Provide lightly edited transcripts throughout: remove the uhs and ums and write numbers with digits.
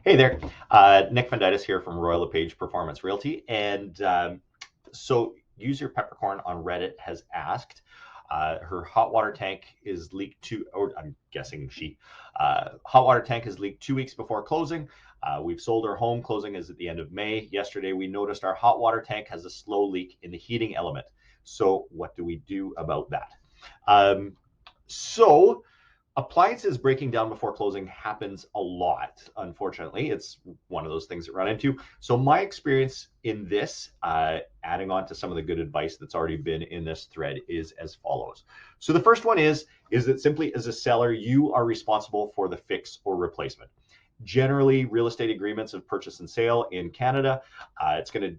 Hey there, Nick Fundytus here from Royal LePage Performance Realty. And so, user Peppercorn on Reddit has asked, her hot water tank is leaked or I'm guessing hot water tank is leaked 2 weeks before closing. We've sold our home. Closing is at the end of May. Yesterday, we noticed our hot water tank has a slow leak in the heating element. So, what do we do about that? Um, so, Appliances breaking down before closing happens a lot. Unfortunately, it's one of those things that run into. So my experience in this, adding on to some of the good advice that's already been in this thread, is as follows. So the first one is that simply as a seller, you are responsible for the fix or replacement. Generally, real estate agreements of purchase and sale in Canada, it's going to,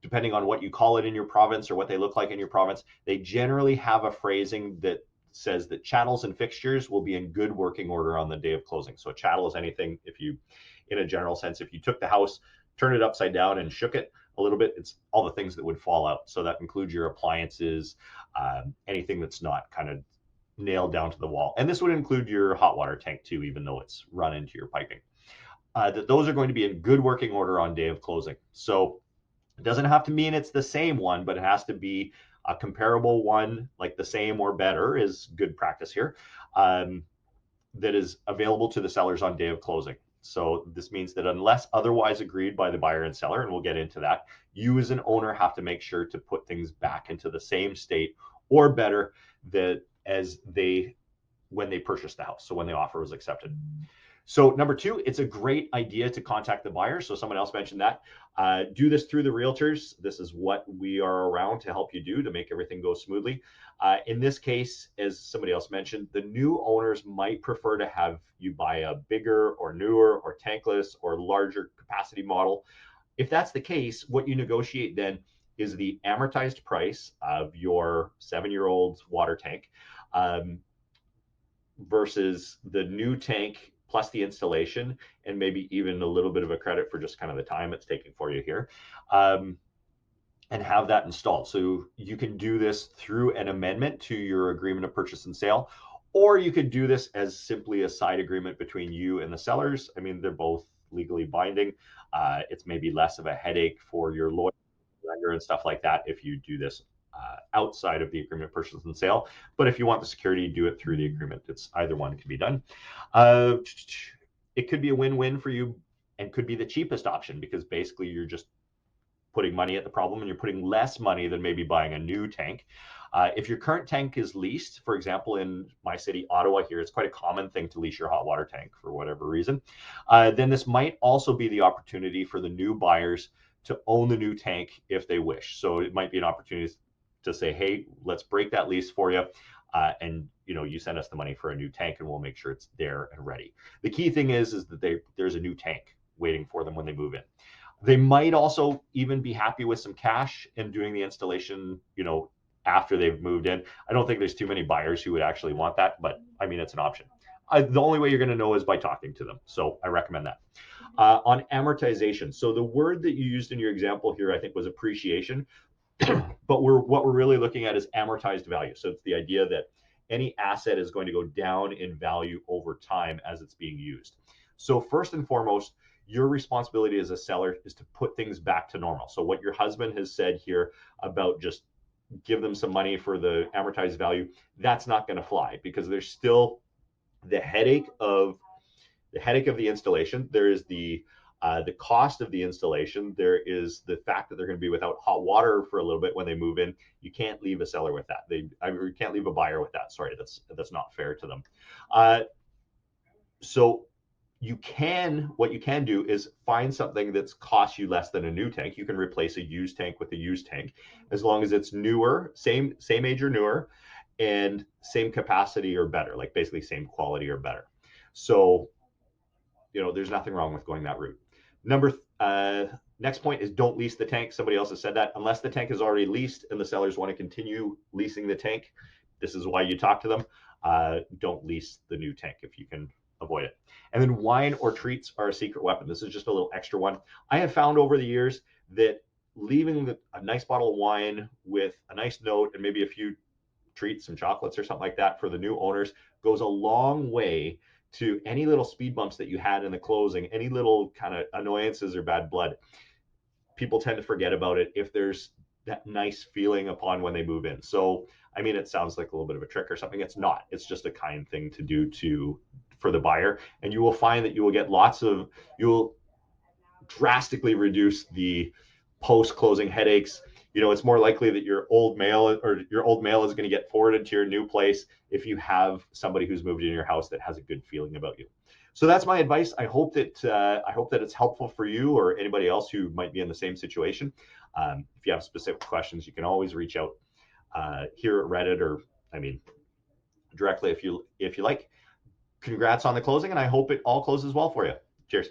depending on what you call it in your province or what they look like in your province, they generally have a phrasing that says that chattels and fixtures will be in good working order on the day of closing. So a chattel is anything, if you, in a general sense, if you took the house, turned it upside down and shook it a little bit, it's all the things that would fall out. So that includes your appliances, anything that's not kind of nailed down to the wall. And this would include your hot water tank too, even though it's run into your piping. That those are going to be in good working order on day of closing. So it doesn't have to mean it's the same one, but it has to be a comparable one, like the same or better is good practice here, um, that is available to the sellers on day of closing. So this means that unless otherwise agreed by the buyer and seller, and we'll get into that, you as an owner have to make sure to put things back into the same state or better that as they when they purchased the house. So when the offer was accepted. So number two, it's a great idea to contact the buyer. So someone else mentioned that. Do this through the realtors. This is what we are around to help you do to make everything go smoothly. In this case, as somebody else mentioned, the new owners might prefer to have you buy a bigger or newer or tankless or larger capacity model. If that's the case, what you negotiate then is the amortized price of your 7-year-old water tank, um, versus the new tank plus the installation, and maybe even a little bit of a credit for just kind of the time it's taking for you here, um, and have that installed. So you can do this through an amendment to your agreement of purchase and sale, or you could do this as simply a side agreement between you and the sellers. I mean, they're both legally binding. It's maybe less of a headache for your lawyer lender and stuff like that if you do this outside of the agreement of purchase and sale. But if you want the security, do it through the agreement. It's either one can be done. Uh, it could be a win-win for you and could be the cheapest option because basically you're just putting money at the problem and you're putting less money than maybe buying a new tank. If your current tank is leased, for example, in my city, Ottawa, here, it's quite a common thing to lease your hot water tank for whatever reason. Then this might also be the opportunity for the new buyers to own the new tank if they wish. So it might be an opportunity to say, hey, let's break that lease for you. And you send us the money for a new tank and we'll make sure it's there and ready. The key thing is that there's a new tank waiting for them when they move in. They might also even be happy with some cash and doing the installation, after they've moved in. I don't think there's too many buyers who would actually want that, but I mean, it's an option. The only way you're going to know is by talking to them. So I recommend that. On amortization. So the word that you used in your example here, I think, was appreciation. But what we're really looking at is amortized value. So it's the idea that any asset is going to go down in value over time as it's being used. So first and foremost, your responsibility as a seller is to put things back to normal. So what your husband has said here about just give them some money for the amortized value, that's not going to fly because there's still the headache of the installation. There is the cost of the installation. There is the fact that they're going to be without hot water for a little bit when they move in. You can't leave a seller with that. You can't leave a buyer with that. Sorry, that's not fair to them. So what you can do is find something that's cost you less than a new tank. You can replace a used tank with a used tank as long as it's newer, same age or newer, and same capacity or better, like basically same quality or better. So there's nothing wrong with going that route. Next point is don't lease the tank. Somebody else has said that. Unless the tank is already leased and the sellers want to continue leasing the tank, this is why you talk to them. Don't lease the new tank if you can avoid it. And then wine or treats are a secret weapon. This is just a little extra one. I have found over the years that leaving a nice bottle of wine with a nice note and maybe a few treats, some chocolates or something like that for the new owners goes a long way to any little speed bumps that you had in the closing, any little kind of annoyances or bad blood, people tend to forget about it if there's that nice feeling upon when they move in. So, I mean, it sounds like a little bit of a trick or something. It's not. It's just a kind thing to do for the buyer, and you will find that you will get you'll drastically reduce the post-closing headaches. It's more likely that your old mail is going to get forwarded to your new place if you have somebody who's moved in your house that has a good feeling about you. So that's my advice. I hope that it's helpful for you or anybody else who might be in the same situation. If you have specific questions, you can always reach out here at Reddit, or I mean, directly if you like. Congrats on the closing, and I hope it all closes well for you. Cheers.